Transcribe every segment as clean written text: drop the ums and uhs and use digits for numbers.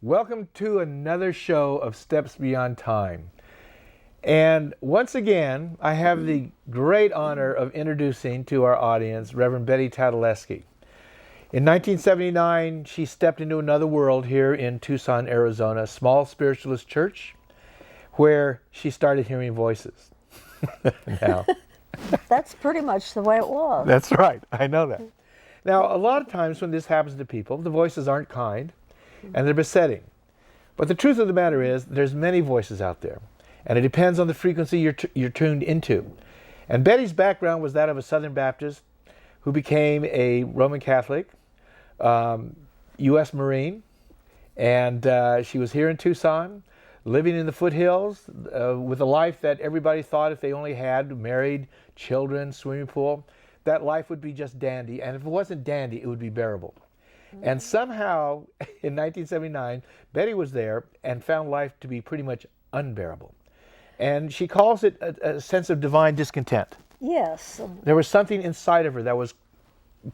Welcome to another show of Steps Beyond Time. And once again, I have the great honor of introducing to our audience Reverend Betty Tatalajski. In 1979, she stepped into another world here in Tucson, Arizona, a small spiritualist church where she started hearing voices. Now, that's pretty much the way it was. That's right. I know that. Now, a lot of times when this happens to people, the voices aren't kind and they're besetting. But the truth of the matter is there's many voices out there, and it depends on the frequency you're tuned into. And Betty's background was that of a Southern Baptist who became a Roman Catholic, U.S. Marine, and she was here in Tucson, living in the foothills with a life that everybody thought if they only had married, children, swimming pool, that life would be just dandy. And if it wasn't dandy, it would be bearable. And somehow, in 1979, Betty was there and found life to be pretty much unbearable. And she calls it a sense of divine discontent. Yes. There was something inside of her that was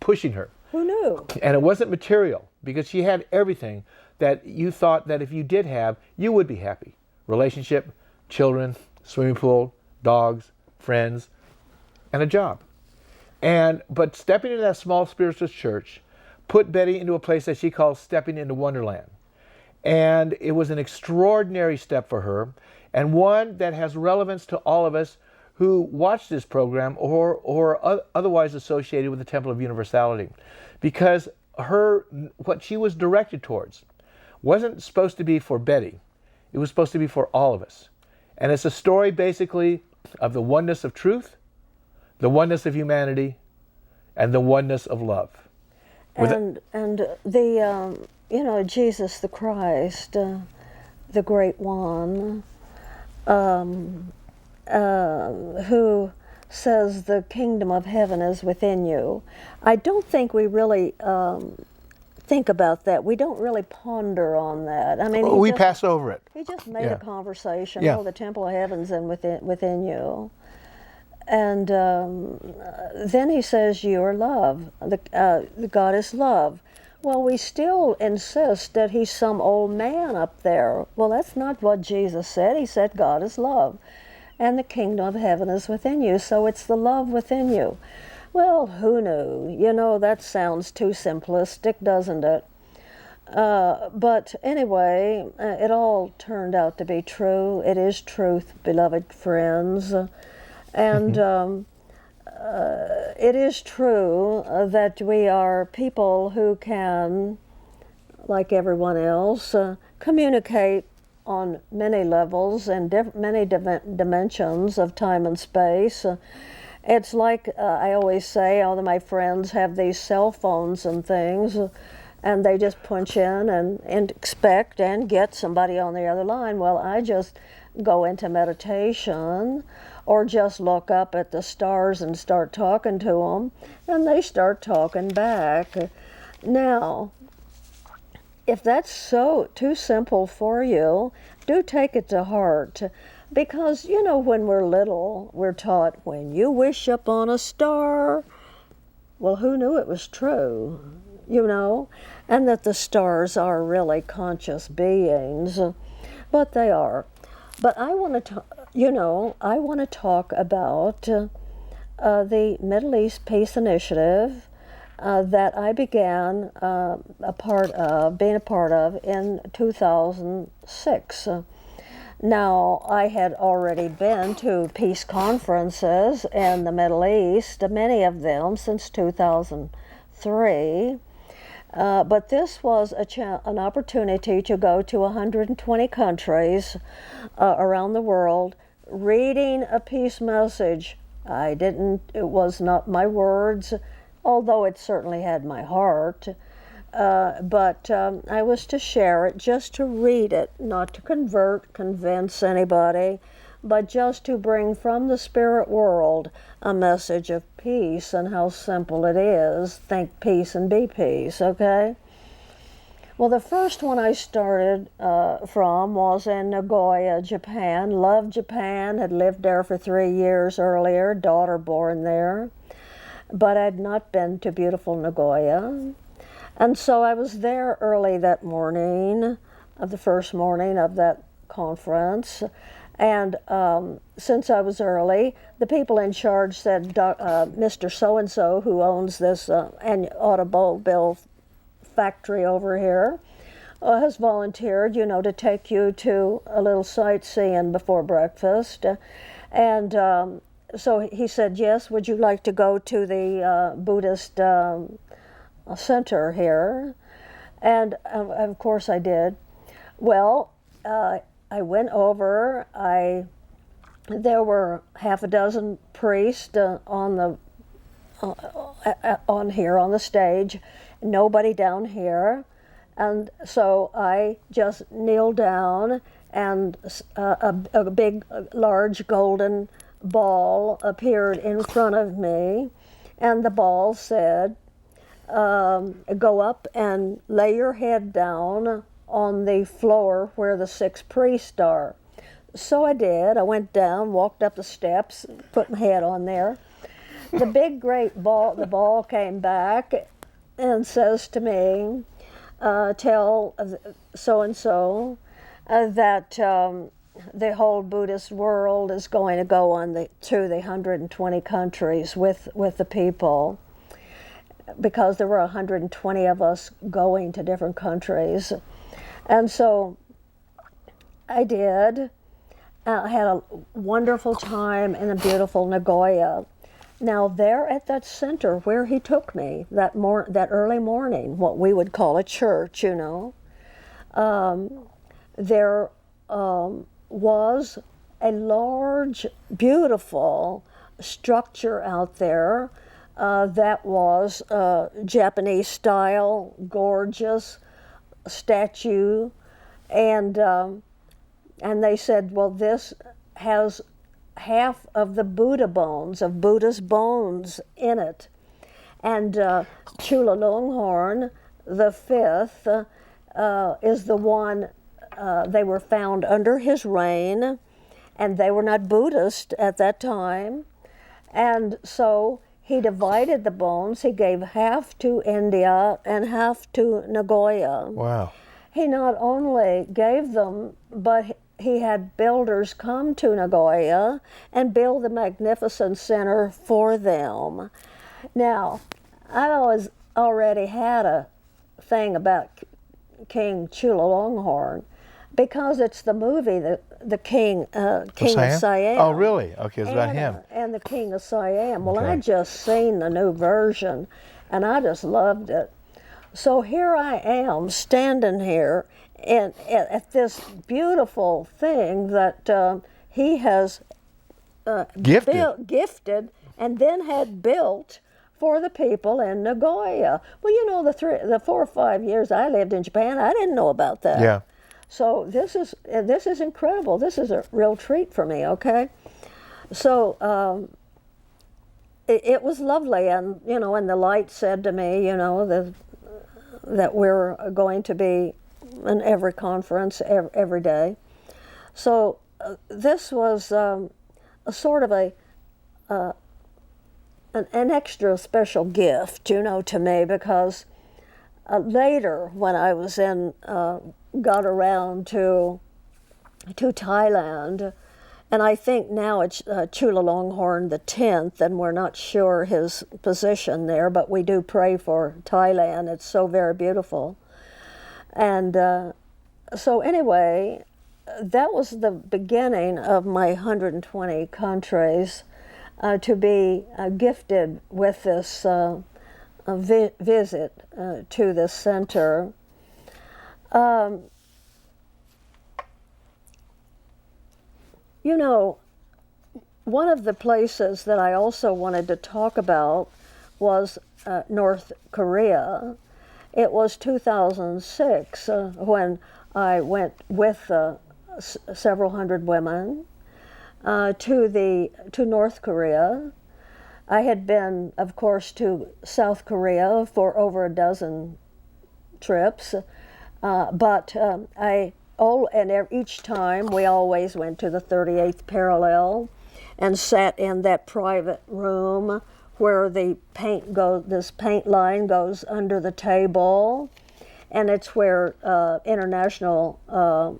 pushing her. Who knew? And it wasn't material, because she had everything that you thought that if you did have, you would be happy. Relationship, children, swimming pool, dogs, friends, and a job. But stepping into that small spiritualist church put Betty into a place that she calls stepping into Wonderland. And it was an extraordinary step for her, and one that has relevance to all of us who watch this program or otherwise associated with the Temple of Universality. Because what she was directed towards wasn't supposed to be for Betty. It was supposed to be for all of us. And it's a story basically of the oneness of truth, the oneness of humanity, and the oneness of love. And the Jesus the Christ, the Great One, who says the kingdom of heaven is within you. I don't think we really think about that. We don't really ponder on that. I mean, we pass over it. He just made a conversation. Yeah. Oh, the temple of heaven's within you. And then he says, you are love. The God is love. Well, we still insist that he's some old man up there. Well, that's not what Jesus said. He said God is love. And the kingdom of heaven is within you. So it's the love within you. Well, who knew? You know, that sounds too simplistic, doesn't it? But anyway, it all turned out to be true. It is truth, beloved friends. And it is true that we are people who can, like everyone else, communicate on many levels and many dimensions of time and space. It's like I always say, all of my friends have these cell phones and things, and they just punch in and expect and get somebody on the other line. Well, I just go into meditation or just look up at the stars and start talking to them, and they start talking back. Now, if that's so too simple for you, do take it to heart. Because, you know, when we're little, we're taught, when you wish upon a star, well, who knew it was true, you know? And that the stars are really conscious beings, but they are. But I want to talk about the Middle East Peace Initiative that I began being a part of in 2006. Now, I had already been to peace conferences in the Middle East, many of them since 2003. But this was an opportunity to go to 120 countries around the world, reading a peace message. It was not my words, although it certainly had my heart. But I was to share it, just to read it, not to convince anybody, but just to bring from the spirit world a message of peace and how simple it is. Think peace and be peace, okay? Well, the first one I started from was in NaGoya, Japan. Loved Japan, had lived there for 3 years earlier, daughter born there. But I'd not been to beautiful NaGoya. And so I was there early that morning, of the first morning of that conference. And since I was early, the people in charge said, Mr. So-and-so, who owns this automobile factory over here, has volunteered, to take you to a little sightseeing before breakfast. And so he said, yes, would you like to go to the Buddhist center here? And of course I did. Well, I went over. There were half a dozen priests on here on the stage, nobody down here. And so I just kneeled down, and a big, large golden ball appeared in front of me, and the ball said, go up and lay your head down on the floor where the 6 priests are. So I did. I went down, walked up the steps, put my head on there. The big, great ball, the ball came back and says to me, tell so-and-so that the whole Buddhist world is going to go to the 120 countries with the people, because there were 120 of us going to different countries. And so I did. I had a wonderful time in a beautiful NaGoya. Now there at that center where he took me that early morning, what we would call a church, there was a large, beautiful structure out there that was Japanese style, gorgeous statue, and they said, well, this has half of the Buddha's bones in it. And Chulalongkorn, the 5th, is the one, they were found under his reign, and they were not Buddhist at that time. And so he divided the bones. He gave half to India and half to NaGoya. Wow. He not only gave them, but he had builders come to NaGoya and build the magnificent center for them. Now, I already had a thing about King Chulalongkorn, because it's the movie, the King of Siam. Oh, really? Okay, it's about him. And the King of Siam. Well, Okay. I just seen the new version, and I just loved it. So here I am, standing here at this beautiful thing that he has gifted and then had built for the people in NaGoya. Well, the 4 or 5 years I lived in Japan, I didn't know about that. Yeah. So this is incredible. This is a real treat for me. Okay, so it was lovely, and and the light said to me, that we're going to be in every conference every day. So this was a sort of an extra special gift, to me, because later when I was got around to Thailand, and I think now it's Chulalongkorn the 10th, and we're not sure his position there, but we do pray for Thailand. It's so very beautiful. And so anyway, that was the beginning of my 120 countries to be gifted with this visit to this center. One of the places that I also wanted to talk about was North Korea. It was 2006 when I went with several hundred women to North Korea. I had been, of course, to South Korea for over a dozen trips, but each time we always went to the 38th parallel and sat in that private room where this paint line goes under the table, and it's where international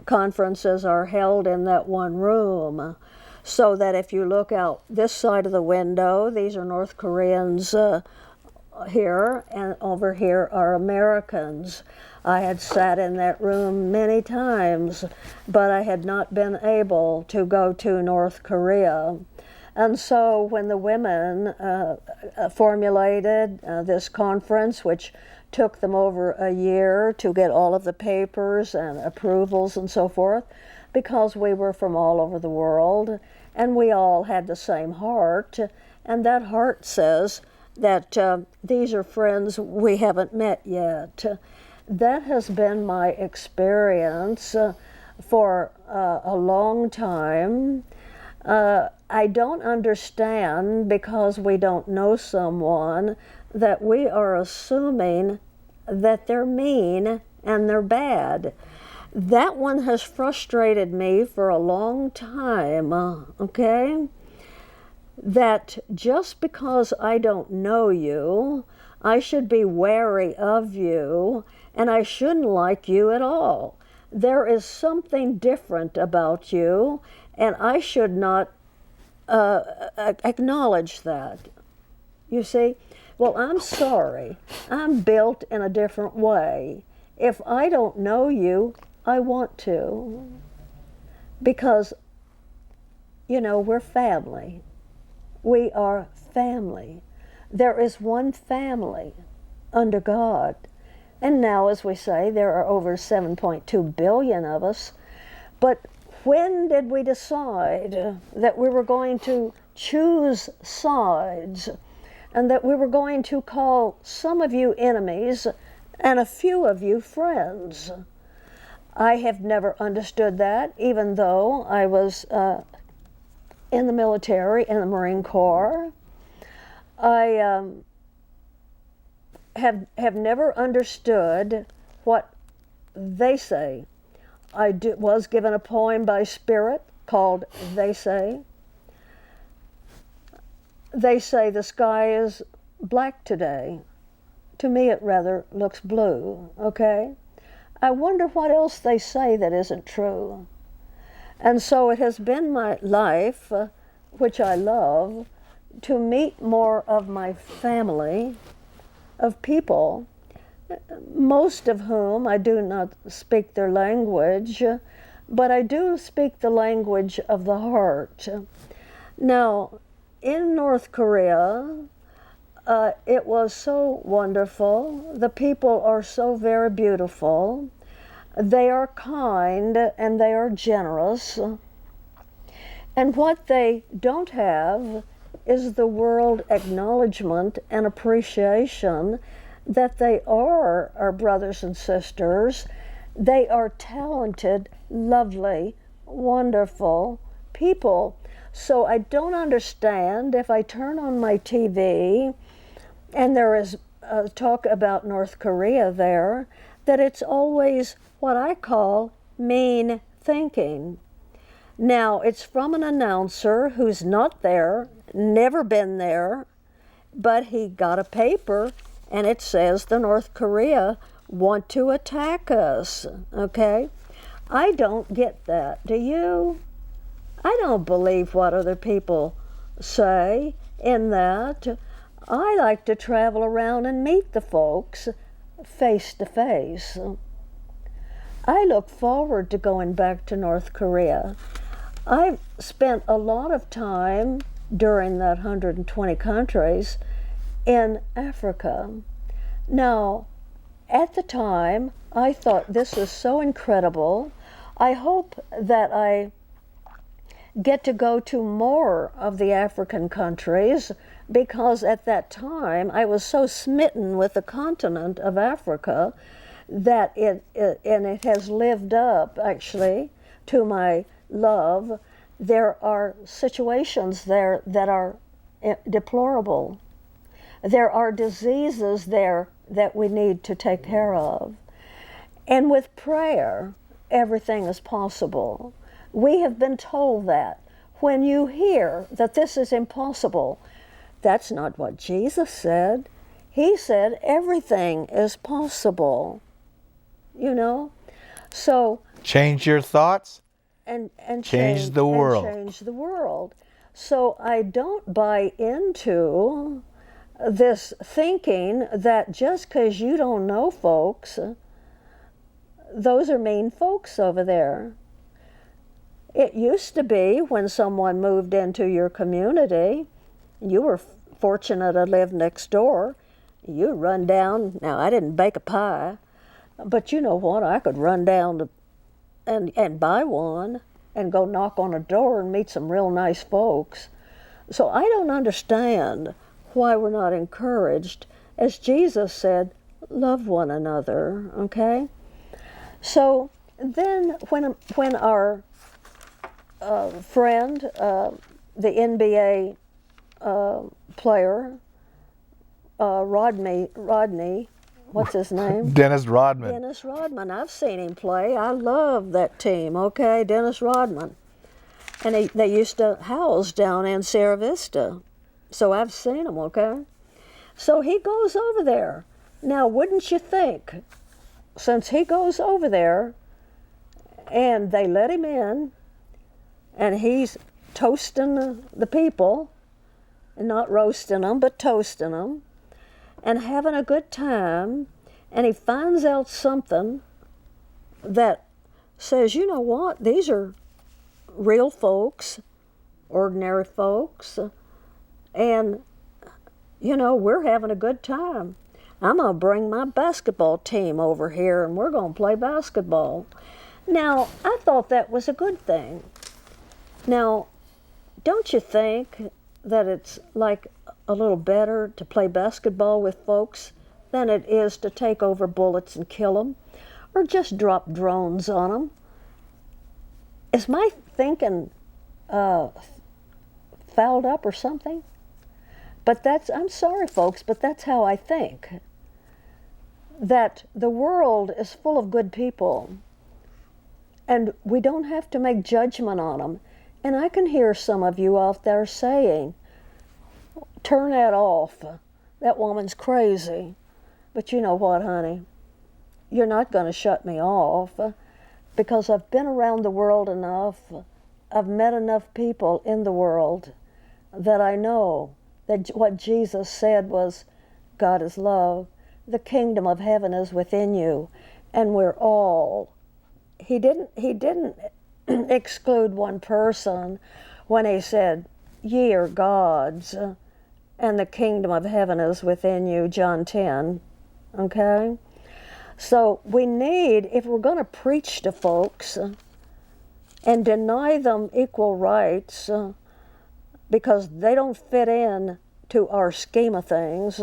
conferences are held in that one room. So that if you look out this side of the window, these are North Koreans here, and over here are Americans. I had sat in that room many times, but I had not been able to go to North Korea. And so when the women formulated this conference, which took them over a year to get all of the papers and approvals and so forth, because we were from all over the world, and we all had the same heart, and that heart says that these are friends we haven't met yet. That has been my experience for a long time. I don't understand, because we don't know someone, that we are assuming that they're mean and they're bad. That one has frustrated me for a long time, okay? That just because I don't know you, I should be wary of you, and I shouldn't like you at all. There is something different about you, and I should not acknowledge that. You see? Well, I'm sorry. I'm built in a different way. If I don't know you, I want to. Because, you know, we're family. We are family. There is one family under God. And now, as we say, there are over 7.2 billion of us. But when did we decide that we were going to choose sides, and that we were going to call some of you enemies and a few of you friends? I have never understood that, even though I was in the military, in the Marine Corps. I have never understood what they say. I was given a poem by Spirit called They Say. They say the sky is black today. To me it rather looks blue, okay? I wonder what else they say that isn't true. And so it has been my life, which I love, to meet more of my family, of people, most of whom I do not speak their language, but I do speak the language of the heart. Now, in North Korea, it was so wonderful. The people are so very beautiful. They are kind and they are generous. And what they don't have is the world acknowledgement and appreciation that they are our brothers and sisters. They are talented, lovely, wonderful people. So I don't understand if I turn on my TV and there is talk about North Korea there, that it's always what I call mean thinking. Now, it's from an announcer who's not there, never been there, but he got a paper and it says the North Korea want to attack us, okay? I don't get that. Do you? I don't believe what other people say in that. I like to travel around and meet the folks face to face. I look forward to going back to North Korea. I've spent a lot of time during that 120 countries in Africa. Now, at the time, I thought this was so incredible. I hope that I get to go to more of the African countries, because at that time I was so smitten with the continent of Africa that it has lived up actually to my love. There are situations there that are deplorable. There are diseases there that we need to take care of. And with prayer, everything is possible. We have been told that. When you hear that this is impossible, that's not what Jesus said. He said everything is possible. you know. So Change your thoughts. and Change the world. And change the world. So I don't buy into this thinking that just because you don't know folks, those are mean folks over there. It used to be when someone moved into your community, you were fortunate to live next door, you'd run down. Now, I didn't bake a pie, but you know what? I could run down and buy one and go knock on a door and meet some real nice folks. So I don't understand why we're not encouraged. As Jesus said, love one another, okay? So then when our friend, the NBA player, Rodney, what's his name? Dennis Rodman. Dennis Rodman. I've seen him play. I love that team, okay? Dennis Rodman. And they used to house down in Sierra Vista. So I've seen him, okay? So he goes over there. Now, wouldn't you think, since he goes over there and they let him in and he's toasting the people, and not roasting them, but toasting them, and having a good time, and he finds out something that says, you know what, these are real folks, ordinary folks, and, you know, we're having a good time. I'm going to bring my basketball team over here, and we're going to play basketball. Now, I thought that was a good thing. Now, don't you think that it's like a little better to play basketball with folks than it is to take over bullets and kill them, or just drop drones on them? Is my thinking fouled up or something? But I'm sorry folks, but that's how I think. That the world is full of good people, and we don't have to make judgment on them. And I can hear some of you out there saying, turn that off, that woman's crazy. But you know what, honey? You're not going to shut me off, because I've been around the world enough, I've met enough people in the world that I know that what Jesus said was, God is love, the kingdom of heaven is within you, and we're all. He didn't exclude one person when he said, ye are God's, and the kingdom of heaven is within you, John 10, okay? So we need, if we're going to preach to folks and deny them equal rights because they don't fit in to our scheme of things,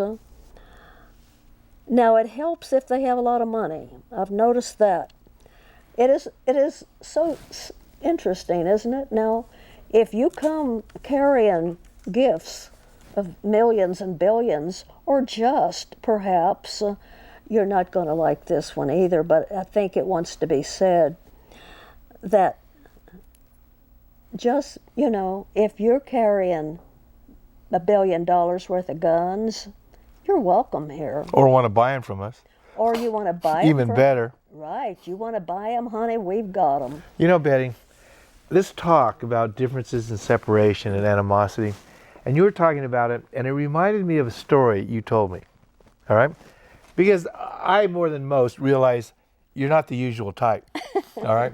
now it helps if they have a lot of money. I've noticed that. It is so interesting, isn't it? Now, if you come carrying gifts of millions and billions, or just perhaps, you're not going to like this one either, but I think it wants to be said that just, you know, if you're carrying $1 billion worth of guns, you're welcome here. Or want to buy them from us. Or you want to buy them. Even better. Right. You want to buy them, honey? We've got them. You know, Betty, this talk about differences and separation and animosity, and you were talking about it, and it reminded me of a story you told me, all right? Because I, more than most, realize you're not the usual type, all right?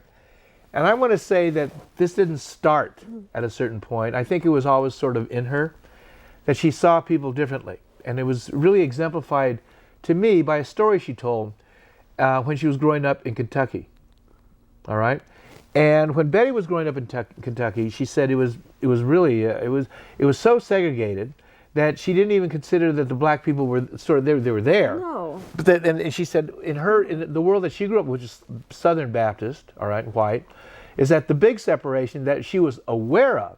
And I want to say that this didn't start at a certain point. I think it was always sort of in her, that she saw people differently. And it was really exemplified to me by a story she told when she was growing up in Kentucky, all right? And when Betty was growing up in Kentucky, she said it was really it was so segregated that she didn't even consider that the black people were sort of they were there. No. But and she said in the world that she grew up, which is Southern Baptist, all right, white, is that the big separation that she was aware of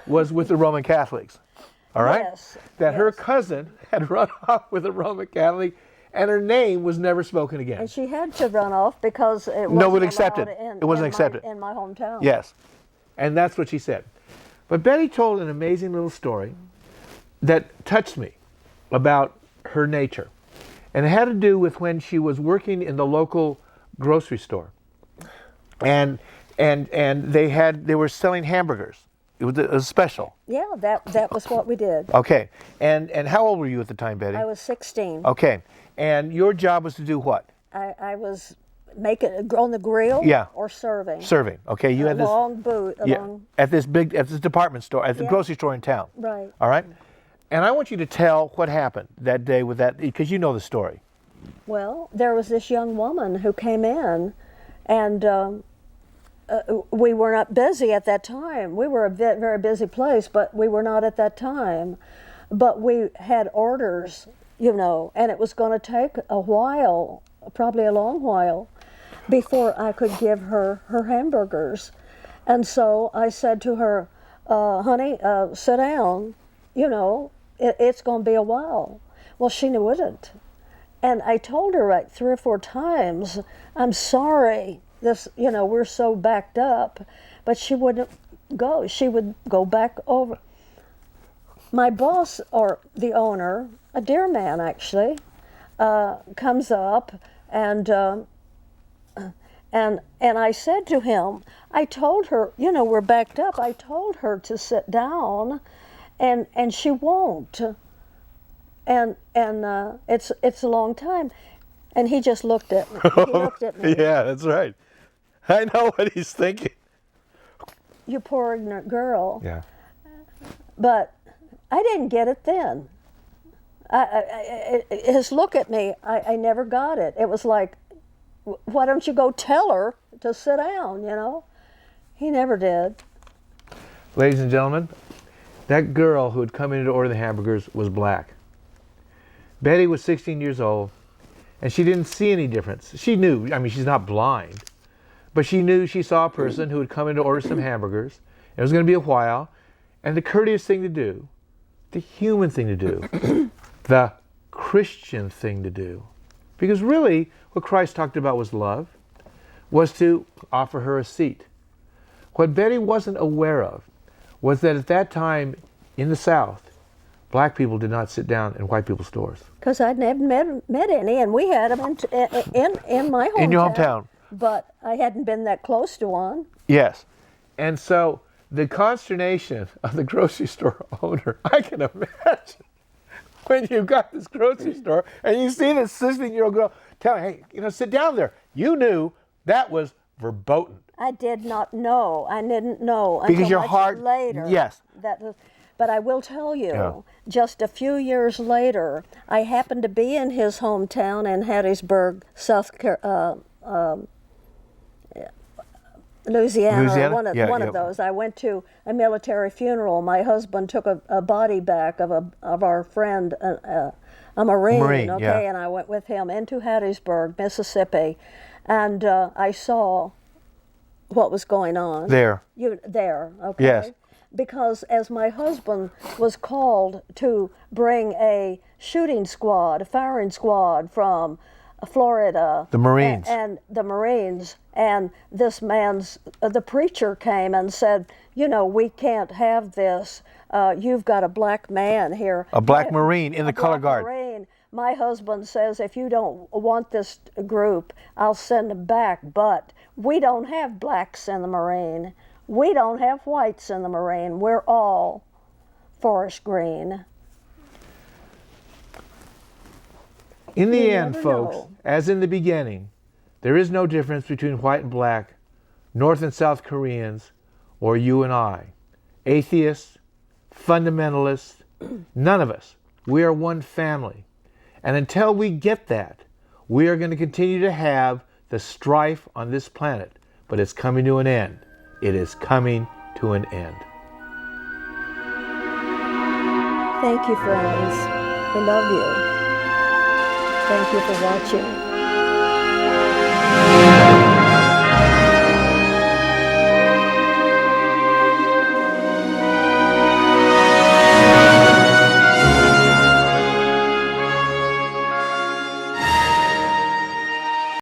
was with the Roman Catholics, all right? Yes. That her cousin had run off with a Roman Catholic, and her name was never spoken again. And she had to run off because it wasn't Nobody accepted. allowed It wasn't accepted. in my hometown. Yes, and that's what she said. But Betty told an amazing little story that touched me about her nature. And it had to do with when she was working in the local grocery store, and they were selling hamburgers. It was a special. Yeah, that was what we did. Okay, and how old were you at the time, Betty? I was 16. Okay, and your job was to do what? I was making on the grill. Yeah. Or serving. Serving. Okay, you had this long boot. at this department store, at the grocery store in town. Right. All right, and I want you to tell what happened that day with that, because you know the story. Well, there was this young woman who came in, and we were not busy at that time. We were a very busy place, but we were not at that time. But we had orders, and it was going to take a while, probably a long while, before I could give her hamburgers. And so I said to her, honey, sit down, it's going to be a while. Well, she wouldn't. And I told her like 3 or 4 times, I'm sorry, we're so backed up, but she wouldn't go. She would go back over. My boss, or the owner, a dear man actually, comes up and I said to him, I told her, we're backed up. I told her to sit down, and she won't. And it's a long time, and he just looked at me. He looked at me. Yeah, that's right. I know what he's thinking. You poor ignorant girl. Yeah. But I didn't get it then. His look at me, I never got it. It was like, why don't you go tell her to sit down, He never did. Ladies and gentlemen, that girl who had come in to order the hamburgers was black. Betty was 16 years old, and she didn't see any difference. She knew, she's not blind, but she knew she saw a person who had come in to order some hamburgers. It was going to be a while, and the courteous thing to do, the human thing to do, the Christian thing to do, because really what Christ talked about was love, was to offer her a seat. What Betty wasn't aware of was that at that time in the South, black people did not sit down in white people's stores. Because I'd never met any, and we had them in my hometown. In your hometown. But I hadn't been that close to one. Yes. And so the consternation of the grocery store owner, I can imagine, when you got this grocery store and you see this 16-year-old girl telling, hey, sit down there. You knew that was verboten. I did not know. I didn't know because until your much heart, later. yes. But I will tell you, just a few years later, I happened to be in his hometown in Hattiesburg, Louisiana. One of those. I went to a military funeral. My husband took a body back of our friend, a Marine. Okay, and I went with him into Hattiesburg, Mississippi, and I saw what was going on there. Okay. Yes. Because as my husband was called to bring a shooting squad, a firing squad from Florida. The Marines. And the Marines. And this the preacher came and said, we can't have this. You've got a black man here. A black Marine in the color guard. Marine. My husband says, if you don't want this group, I'll send them back. But we don't have blacks in the Marine. We don't have whites in the Marine. We're all forest green. In the end, folks, as in the beginning, there is no difference between white and black, North and South Koreans, or you and I. Atheists, fundamentalists, none of us. We are one family. And until we get that, we are going to continue to have the strife on this planet. But it's coming to an end. It is coming to an end. Thank you, friends. We love you. Thank you for watching.